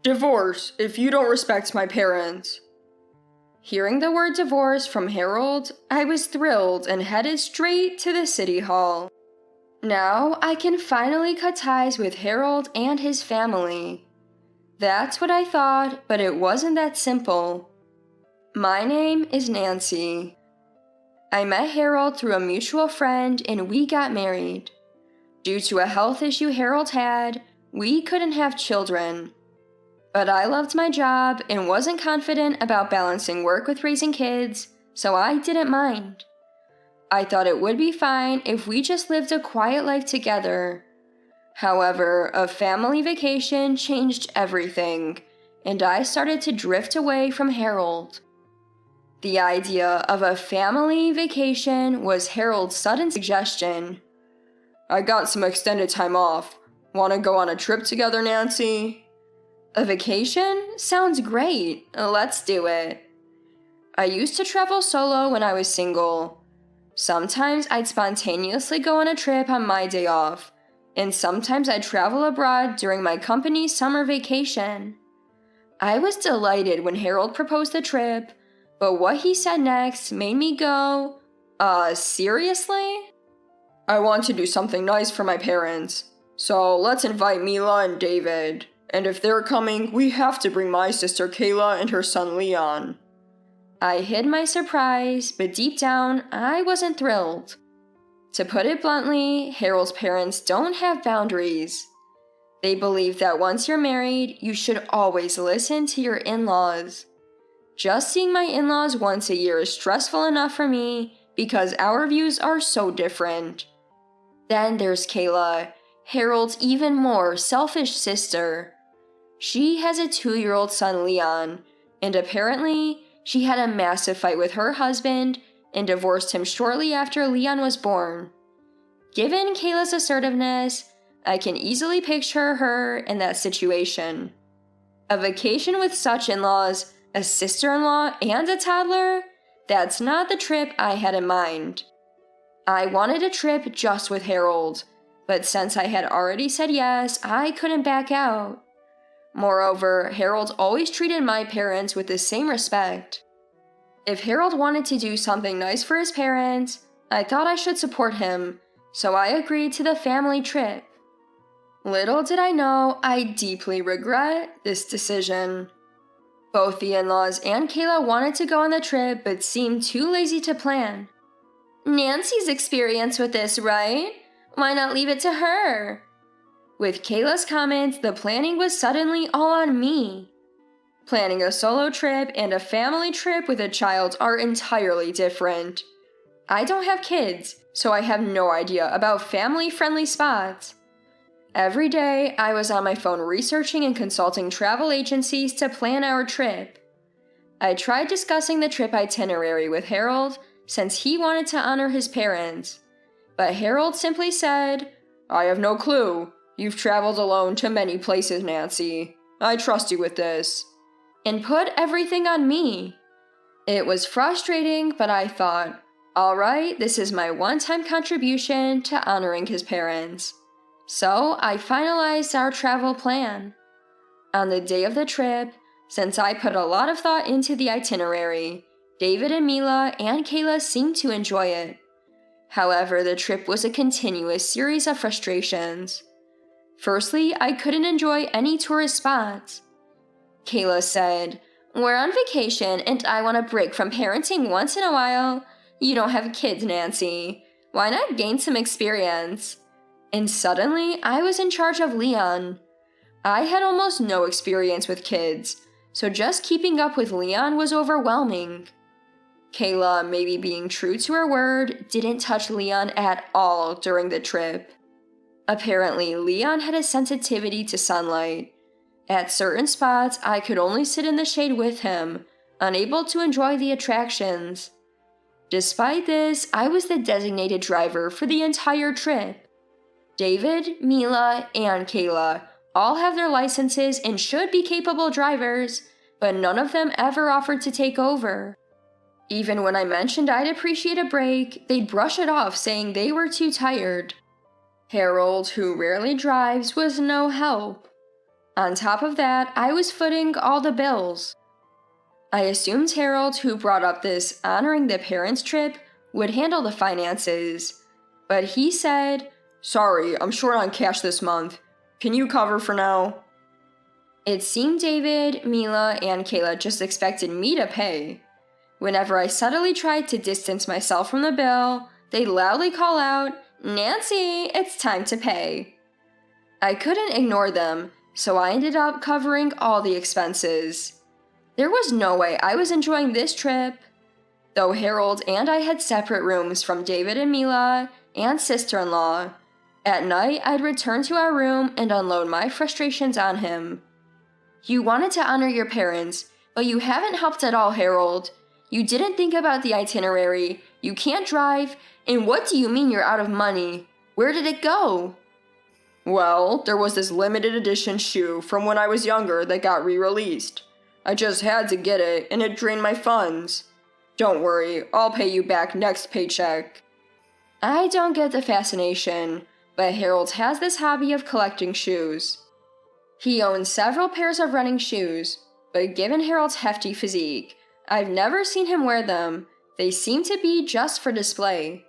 Divorce if you don't respect my parents. Hearing the word divorce from Harold, I was thrilled and headed straight to the city hall. Now I can finally cut ties with Harold and his family. That's what I thought, but it wasn't that simple. My name is Nancy. I met Harold through a mutual friend and we got married. Due to a health issue Harold had, we couldn't have children. But I loved my job and wasn't confident about balancing work with raising kids, so I didn't mind. I thought it would be fine if we just lived a quiet life together. However, a family vacation changed everything, and I started to drift away from Harold. The idea of a family vacation was Harold's sudden suggestion. I got some extended time off. Want to go on a trip together, Nancy? A vacation? Sounds great. Let's do it. I used to travel solo when I was single. Sometimes I'd spontaneously go on a trip on my day off, and sometimes I'd travel abroad during my company's summer vacation. I was delighted when Harold proposed the trip, but what he said next made me go, seriously? I want to do something nice for my parents, so let's invite Mila and David. And if they're coming, we have to bring my sister Kayla and her son Leon. I hid my surprise, but deep down, I wasn't thrilled. To put it bluntly, Harold's parents don't have boundaries. They believe that once you're married, you should always listen to your in-laws. Just seeing my in-laws once a year is stressful enough for me because our views are so different. Then there's Kayla, Harold's even more selfish sister. She has a 2-year-old son, Leon, and apparently she had a massive fight with her husband and divorced him shortly after Leon was born. Given Kayla's assertiveness, I can easily picture her in that situation. A vacation with such in-laws, a sister-in-law, and a toddler? That's not the trip I had in mind. I wanted a trip just with Harold, but since I had already said yes, I couldn't back out. Moreover, Harold always treated my parents with the same respect. If Harold wanted to do something nice for his parents, I thought I should support him, so I agreed to the family trip. Little did I know, I deeply regret this decision. Both the in-laws and Kayla wanted to go on the trip but seemed too lazy to plan. Nancy's experienced with this, right? Why not leave it to her? With Kayla's comments, the planning was suddenly all on me. Planning a solo trip and a family trip with a child are entirely different. I don't have kids, so I have no idea about family-friendly spots. Every day, I was on my phone researching and consulting travel agencies to plan our trip. I tried discussing the trip itinerary with Harold since he wanted to honor his parents, but Harold simply said, I have no clue. You've traveled alone to many places, Nancy. I trust you with this. And put everything on me. It was frustrating, but I thought, all right, this is my one-time contribution to honoring his parents. So I finalized our travel plan. On the day of the trip, since I put a lot of thought into the itinerary, David and Mila and Kayla seemed to enjoy it. However, the trip was a continuous series of frustrations. Firstly, I couldn't enjoy any tourist spots. Kayla said, We're on vacation and I want a break from parenting once in a while. You don't have kids, Nancy. Why not gain some experience? And suddenly, I was in charge of Leon. I had almost no experience with kids, so just keeping up with Leon was overwhelming. Kayla, maybe being true to her word, didn't touch Leon at all during the trip. Apparently, Leon had a sensitivity to sunlight. At certain spots, I could only sit in the shade with him, unable to enjoy the attractions. Despite this, I was the designated driver for the entire trip. David, Mila, and Kayla all have their licenses and should be capable drivers, but none of them ever offered to take over. Even when I mentioned I'd appreciate a break, they'd brush it off saying they were too tired. Harold, who rarely drives, was no help. On top of that, I was footing all the bills. I assumed Harold, who brought up this honoring the parents trip, would handle the finances, but he said, "Sorry, I'm short on cash this month. Can you cover for now?" It seemed David, Mila, and Kayla just expected me to pay. Whenever I subtly tried to distance myself from the bill, they'd loudly call out, "Nancy, it's time to pay." I couldn't ignore them, so I ended up covering all the expenses. There was no way I was enjoying this trip. Though Harold and I had separate rooms from David and Mila and sister-in-law, at night I'd return to our room and unload my frustrations on him. "You wanted to honor your parents, but you haven't helped at all, Harold. You didn't think about the itinerary, you can't drive, and what do you mean you're out of money? Where did it go?" "Well, there was this limited edition shoe from when I was younger that got re-released. I just had to get it, and it drained my funds. Don't worry, I'll pay you back next paycheck." I don't get the fascination, but Harold has this hobby of collecting shoes. He owns several pairs of running shoes, but given Harold's hefty physique, I've never seen him wear them. They seem to be just for display.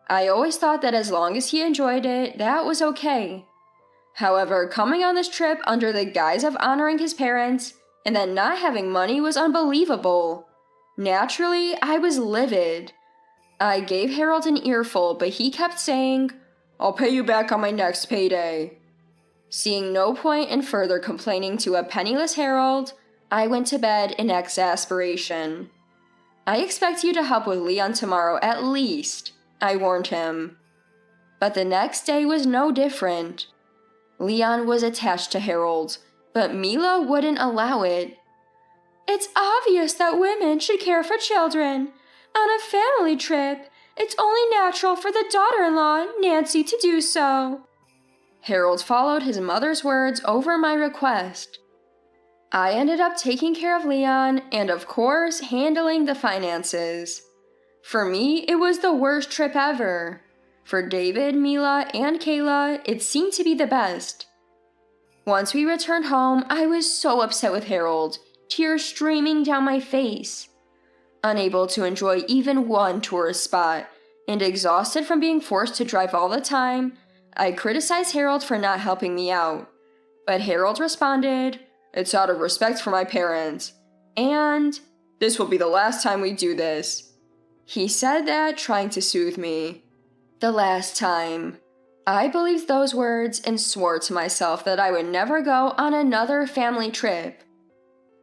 I always thought that as long as he enjoyed it, that was okay. However, coming on this trip under the guise of honoring his parents and then not having money was unbelievable. Naturally, I was livid. I gave Harold an earful, but he kept saying, "I'll pay you back on my next payday." Seeing no point in further complaining to a penniless Harold, I went to bed in exasperation. "I expect you to help with Leon tomorrow at least," I warned him. But the next day was no different. Leon was attached to Harold, but Mila wouldn't allow it. "It's obvious that women should care for children. On a family trip, it's only natural for the daughter-in-law, Nancy, to do so." Harold followed his mother's words over my request. I ended up taking care of Leon and, of course, handling the finances. For me, it was the worst trip ever. For David, Mila, and Kayla, it seemed to be the best. Once we returned home, I was so upset with Harold, tears streaming down my face. Unable to enjoy even one tourist spot, and exhausted from being forced to drive all the time, I criticized Harold for not helping me out. But Harold responded, "It's out of respect for my parents, and this will be the last time we do this." He said that trying to soothe me. The last time. I believed those words and swore to myself that I would never go on another family trip.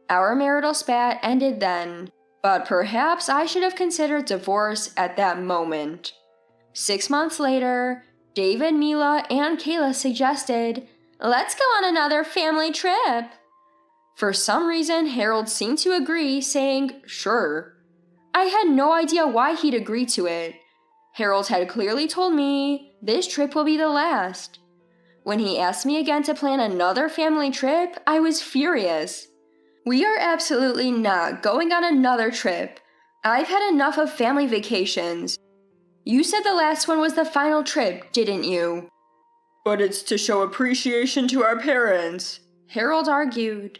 Our marital spat ended then, but perhaps I should have considered divorce at that moment. 6 months later, David, Mila, and Kayla suggested, "Let's go on another family trip." For some reason, Harold seemed to agree, saying, "Sure." I had no idea why he'd agree to it. Harold had clearly told me, this trip will be the last. When he asked me again to plan another family trip, I was furious. "We are absolutely not going on another trip. I've had enough of family vacations. You said the last one was the final trip, didn't you?" "But it's to show appreciation to our parents," Harold argued.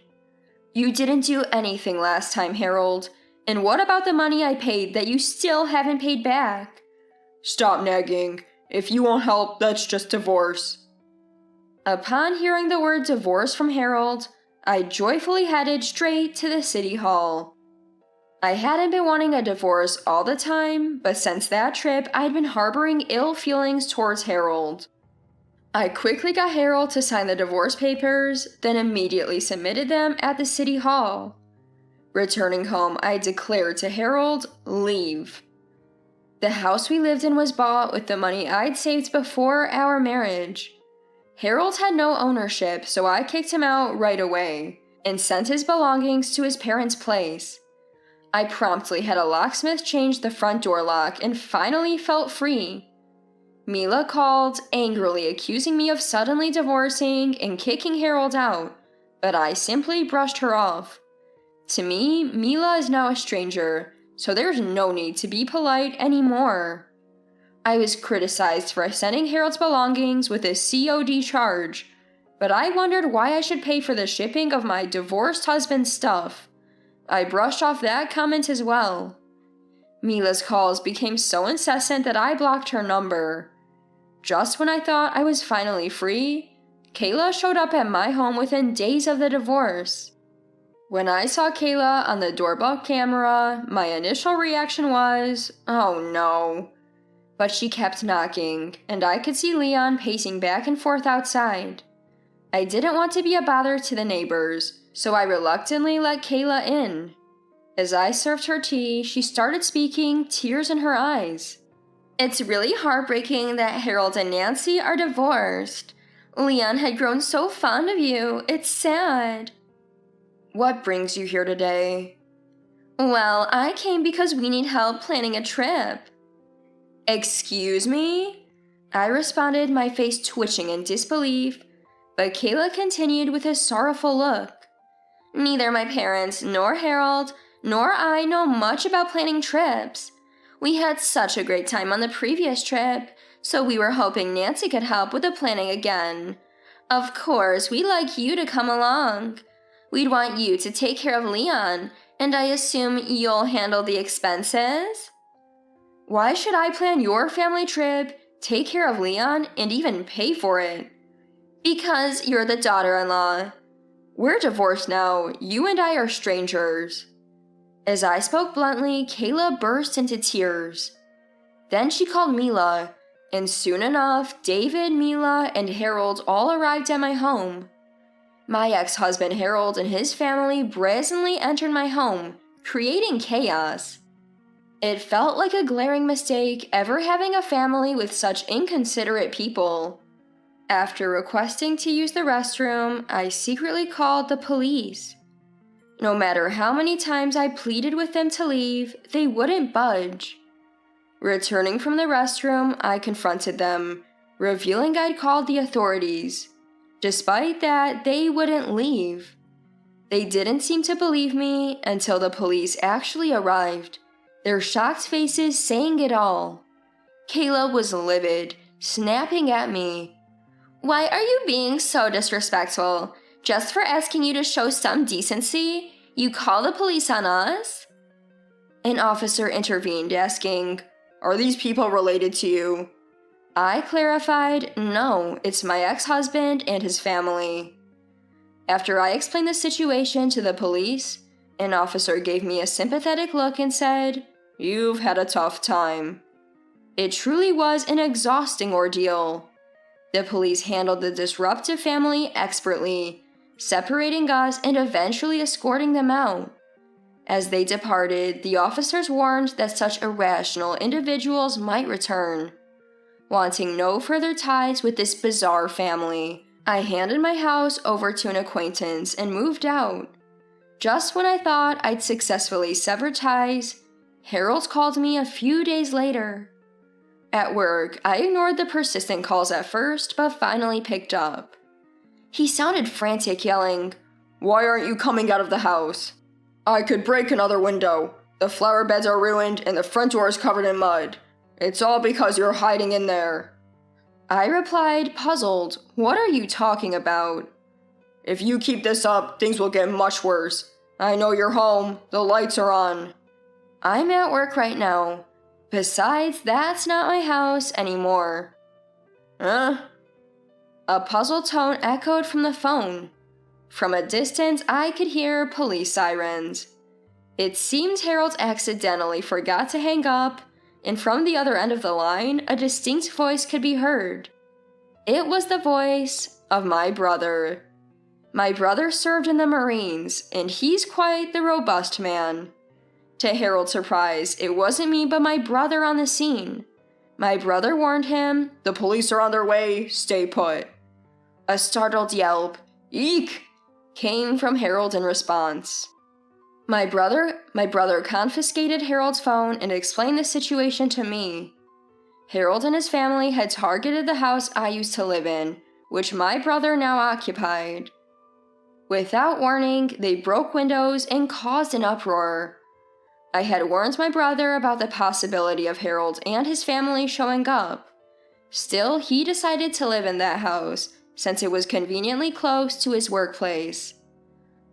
"You didn't do anything last time, Harold. And what about the money I paid that you still haven't paid back?" "Stop nagging. If you won't help, that's just divorce." Upon hearing the word divorce from Harold, I joyfully headed straight to the city hall. I hadn't been wanting a divorce all the time, but since that trip, I'd been harboring ill feelings towards Harold. I quickly got Harold to sign the divorce papers, then immediately submitted them at the city hall. Returning home, I declared to Harold, "Leave." The house we lived in was bought with the money I'd saved before our marriage. Harold had no ownership, so I kicked him out right away and sent his belongings to his parents' place. I promptly had a locksmith change the front door lock and finally felt free. Mila called, angrily accusing me of suddenly divorcing and kicking Harold out, but I simply brushed her off. To me, Mila is now a stranger, so there's no need to be polite anymore. I was criticized for sending Harold's belongings with a COD charge, but I wondered why I should pay for the shipping of my divorced husband's stuff. I brushed off that comment as well. Mila's calls became so incessant that I blocked her number. Just when I thought I was finally free, Kayla showed up at my home within days of the divorce. When I saw Kayla on the doorbell camera, my initial reaction was, oh no. But she kept knocking, and I could see Leon pacing back and forth outside. I didn't want to be a bother to the neighbors, so I reluctantly let Kayla in. As I served her tea, she started speaking, tears in her eyes. It's really heartbreaking that Harold and Nancy are divorced. Leon had grown so fond of you. It's sad. What brings you here today? Well, I came because we need help planning a trip. Excuse me? I responded, my face twitching in disbelief, but Kayla continued with a sorrowful look. Neither my parents nor Harold nor I know much about planning trips. We had such a great time on the previous trip, so we were hoping Nancy could help with the planning again. Of course, we'd like you to come along. We'd want you to take care of Leon, and I assume you'll handle the expenses? Why should I plan your family trip, take care of Leon, and even pay for it? Because you're the daughter-in-law. We're divorced now. You and I are strangers. As I spoke bluntly, Kayla burst into tears. Then she called Mila, and soon enough, David, Mila, and Harold all arrived at my home. My ex-husband Harold and his family brazenly entered my home, creating chaos. It felt like a glaring mistake ever having a family with such inconsiderate people. After requesting to use the restroom, I secretly called the police. No matter how many times I pleaded with them to leave, they wouldn't budge. Returning from the restroom, I confronted them, revealing I'd called the authorities. Despite that, they wouldn't leave. They didn't seem to believe me until the police actually arrived, their shocked faces saying it all. Kayla was livid, snapping at me. Why are you being so disrespectful? Just for asking you to show some decency, you call the police on us? An officer intervened, asking, Are these people related to you? I clarified, no, it's my ex-husband and his family. After I explained the situation to the police, an officer gave me a sympathetic look and said, You've had a tough time. It truly was an exhausting ordeal. The police handled the disruptive family expertly, separating us and eventually escorting them out. As they departed, the officers warned that such irrational individuals might return. Wanting no further ties with this bizarre family, I handed my house over to an acquaintance and moved out. Just when I thought I'd successfully severed ties, Harold called me a few days later. At work, I ignored the persistent calls at first, but finally picked up. He sounded frantic, yelling, Why aren't you coming out of the house? I could break another window. The flower beds are ruined and the front door is covered in mud. It's all because you're hiding in there. I replied, puzzled, What are you talking about? If you keep this up, things will get much worse. I know you're home. The lights are on. I'm at work right now. Besides, that's not my house anymore. Huh? A puzzled tone echoed from the phone. From a distance, I could hear police sirens. It seemed Harold accidentally forgot to hang up, and from the other end of the line, a distinct voice could be heard. It was the voice of my brother. My brother served in the Marines, and he's quite the robust man. To Harold's surprise, it wasn't me but my brother on the scene. My brother warned him, The police are on their way, stay put. A startled yelp, Eek! Came from Harold in response. My brother confiscated Harold's phone and explained the situation to me. Harold and his family had targeted the house I used to live in, which my brother now occupied. Without warning, they broke windows and caused an uproar. I had warned my brother about the possibility of Harold and his family showing up. Still, he decided to live in that house, since it was conveniently close to his workplace.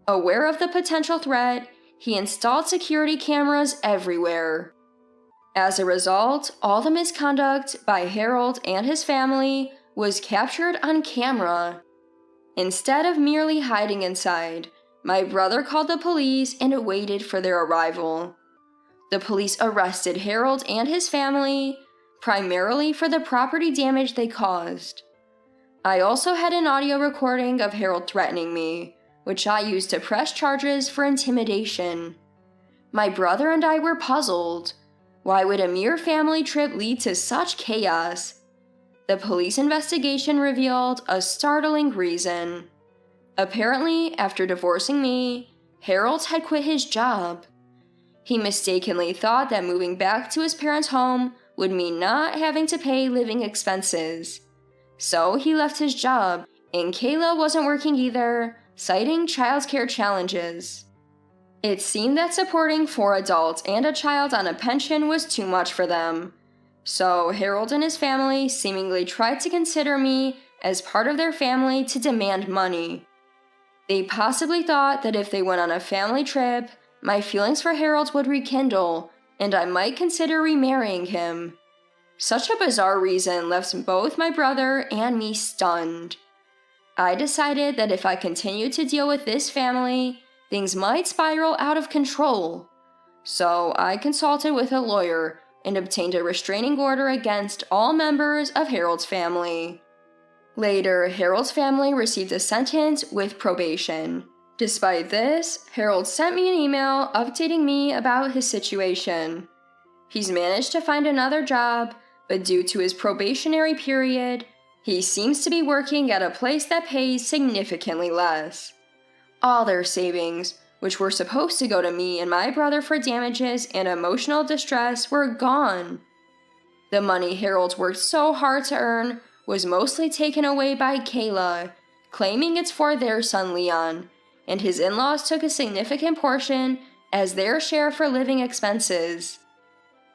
Aware of the potential threat, he installed security cameras everywhere. As a result, all the misconduct by Harold and his family was captured on camera. Instead of merely hiding inside, my brother called the police and waited for their arrival. The police arrested Harold and his family, primarily for the property damage they caused. I also had an audio recording of Harold threatening me, which I used to press charges for intimidation. My brother and I were puzzled. Why would a mere family trip lead to such chaos? The police investigation revealed a startling reason. Apparently, after divorcing me, Harold had quit his job. He mistakenly thought that moving back to his parents' home would mean not having to pay living expenses. So he left his job, and Kayla wasn't working either, citing childcare challenges. It seemed that supporting 4 adults and a child on a pension was too much for them. So Harold and his family seemingly tried to consider me as part of their family to demand money. They possibly thought that if they went on a family trip, my feelings for Harold would rekindle, and I might consider remarrying him. Such a bizarre reason left both my brother and me stunned. I decided that if I continued to deal with this family, things might spiral out of control. So I consulted with a lawyer and obtained a restraining order against all members of Harold's family. Later, Harold's family received a sentence with probation. Despite this, Harold sent me an email updating me about his situation. He's managed to find another job, but due to his probationary period, he seems to be working at a place that pays significantly less. All their savings, which were supposed to go to me and my brother for damages and emotional distress, were gone. The money Harold worked so hard to earn was mostly taken away by Kayla, claiming it's for their son Leon, and his in-laws took a significant portion as their share for living expenses.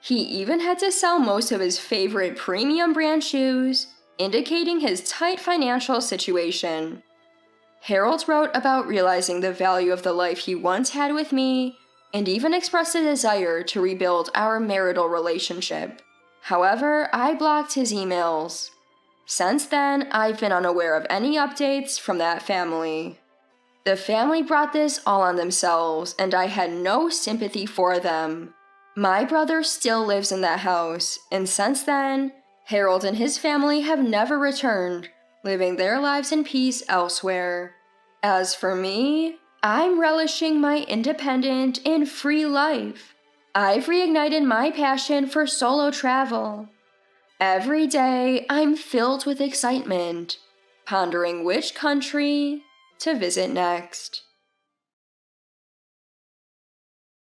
He even had to sell most of his favorite premium brand shoes, indicating his tight financial situation. Harold wrote about realizing the value of the life he once had with me, and even expressed a desire to rebuild our marital relationship. However, I blocked his emails. Since then, I've been unaware of any updates from that family. The family brought this all on themselves, and I had no sympathy for them. My brother still lives in that house, and since then, Harold and his family have never returned, living their lives in peace elsewhere. As for me, I'm relishing my independent and free life. I've reignited my passion for solo travel. Every day, I'm filled with excitement, pondering which country to visit next.